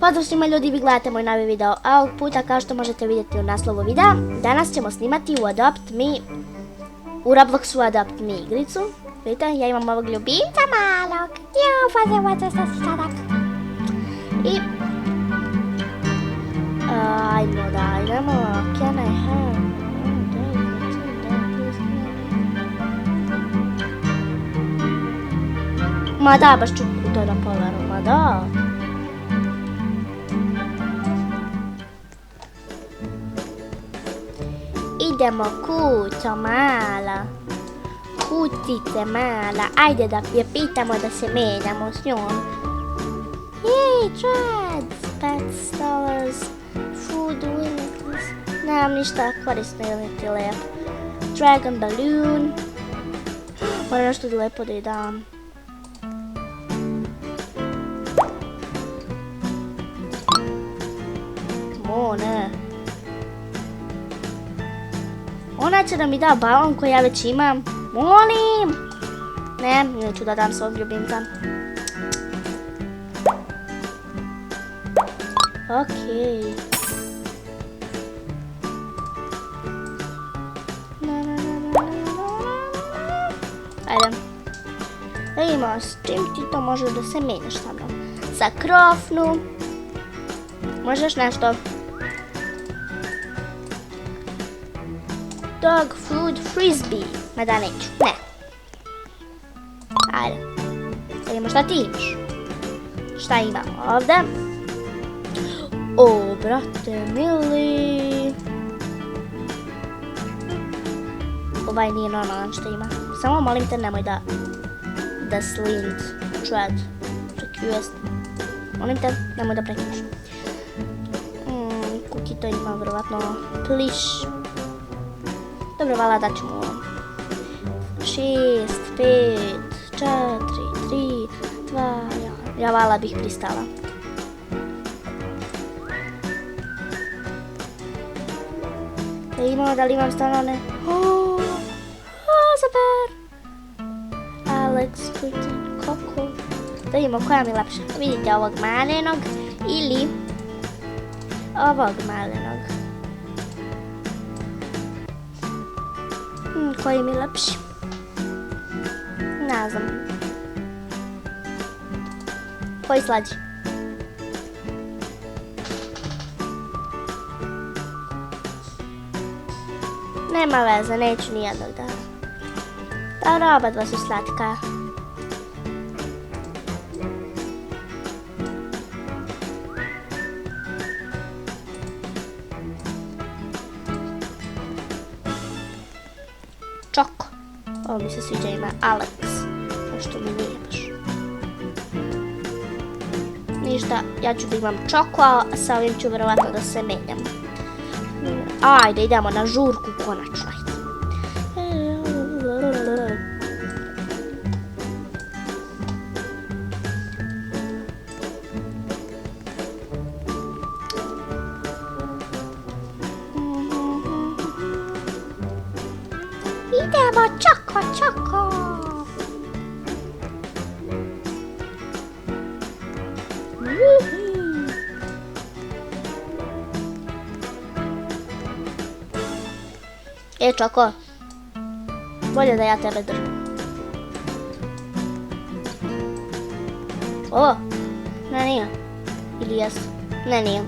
Pozdrav svima ljudi, vi gledate moj novi video, a ovog puta kao što možete vidjeti u naslovu videa, danas ćemo snimati u Robloxu Adopt Me igricu. Vidite, ja imam ovog ljubimca malog. Pozdrav sadak. I... ajmo da idemo, can I have... Ma da, baš ću to da pogledam, ma da. Idemo kućo mala, kutice mala, ajde da je pitamo da se menjamo s njom. Jej, treads, pets, dollars, food, winnings, nemam ništa korisno ili niti lepo. Dragon balloon, moram nešto lepo da je dam. O ne. Ona će da mi da balon koji ja već imam. Molim! Ne, neću da dam svog ljubimca. Okej. Ajde. Da ima, s čim ti to možeš da se menjaš sa mnom? Sa krofnu. Možeš nešto? Dog food frisbee. Ma da neću, ne. Ajde. Da vidimo šta ti imaš. Šta imamo ovdje? O, brate mili. Ovaj nije normalan što ima. Samo molim te nemoj da slint tread. Čekaj, molim te nemoj da prekiš. Kuki to ima vjerovatno pliš. Dobro, vala da ćemo 6, 5, 4, 3, 2, ja vala bih pristala. Da li imam stvarno ne? Super! Alex, Britain, Coco. Da vidimo koja mi lepša. Vidite ovog malenog ili ovog malenog. Koji mi lepši? Ne znam. Koji slađi? Nema veze, neću nijednog da. Dobro, oba dva su slatka. Čoko. Ovo mi se sviđa, ima Alex. Što mi nije baš. Ništa, ja ću da imam Čoko, a sa ovim ću vjerovatno da se menjam. Ajde, idemo na žurku konačno. Idemo, Čoko, Čoko! Čoko, bolje da ja tebe držim. O, ne nije. Ili jesu? Ne nije.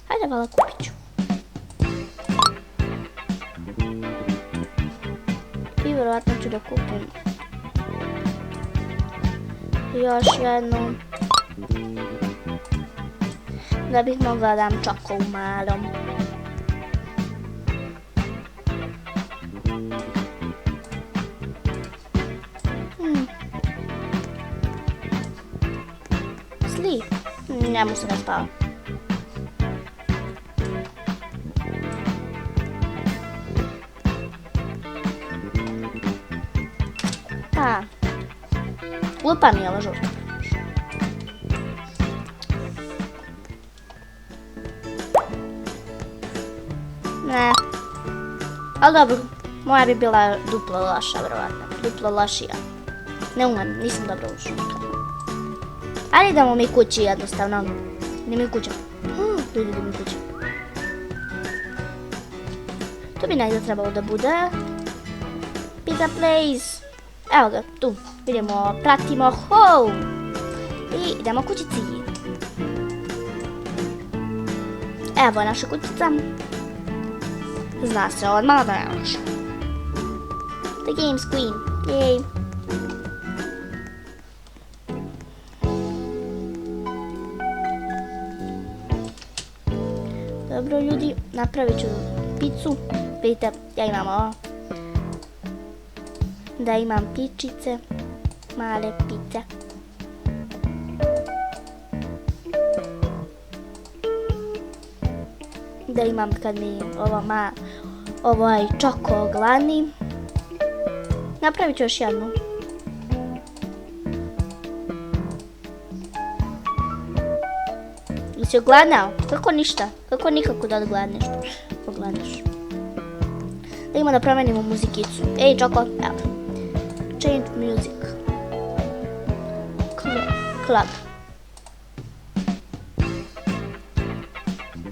Hajde, vala kupit ću. I vjerovatno ću da kupim još jednu da bih mogla da dam Čoko u malom. Sleep. Njemu se ne spava. Glupa mi je ova žurka. Ne. Ali dobro, moja bi bila duplo loša, vjerovatno. Duplo lošija. Ne umem, nisam dobro ušla. Ali idemo mi kući jednostavno. Gdje mi kuća? Ljudi, gdje mi kuća? To bi negdje trebalo da bude. Pizza place. Evo ga, tu. Vidimo, pratimo home. I idemo kućici. Evo je naša kućica. Zna se odmah da je naša. The game's queen. Yay. Dobro ljudi, napravit ću picu. Vidite, ja imam ovo. Da imam pičice. Male pice. Da imam kad mi ovaj čoko glani. Napravit ću još jednu. Jesi ogladnao? Kako ništa? Kako nikako da odgladneš? Pogledaš. Da imamo da promenimo muzikicu. Ej, čoko, evo. Change music. Club.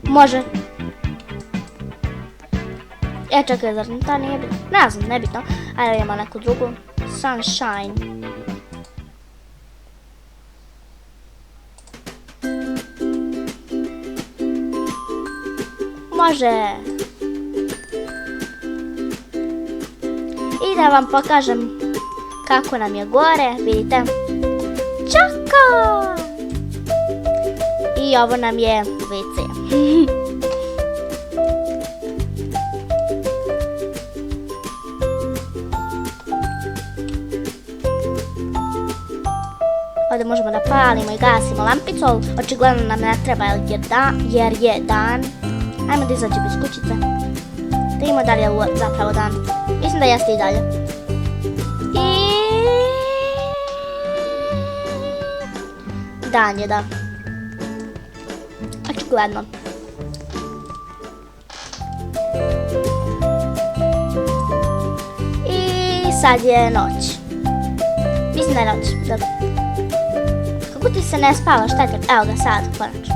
Može. Čekaj, zar ta nije bitno? Ne znam, nebitno. Ajde imamo neku drugu. Sunshine. Može. I da vam pokažem kako nam je gore, vidite. Čoko! I ovo nam je WC. Ovdje možemo da palimo i gasimo lampicu, ali očigledno nam ne treba jer je dan. Ajmo da izađemo iz kućice. Da imamo da li je zapravo dan. Mislim da jeste i dalje. I... Dan je, da. Očigledno. I sad je noć. Mislim da je noć, dobro. Kako ti se ne spava, šta te... Evo ga sad, konačno.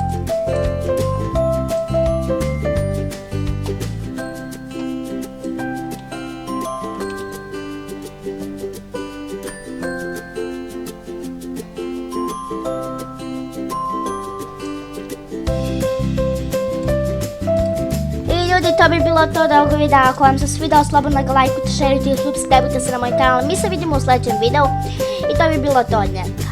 Ljudi, to bi bilo to od ovog videa. Ako vam se svidao, slobodno ga lajkujte, šerujte i subscribeujte se na moj kanal. Mi se vidimo u sljedećem videu i to bi bilo to od nje.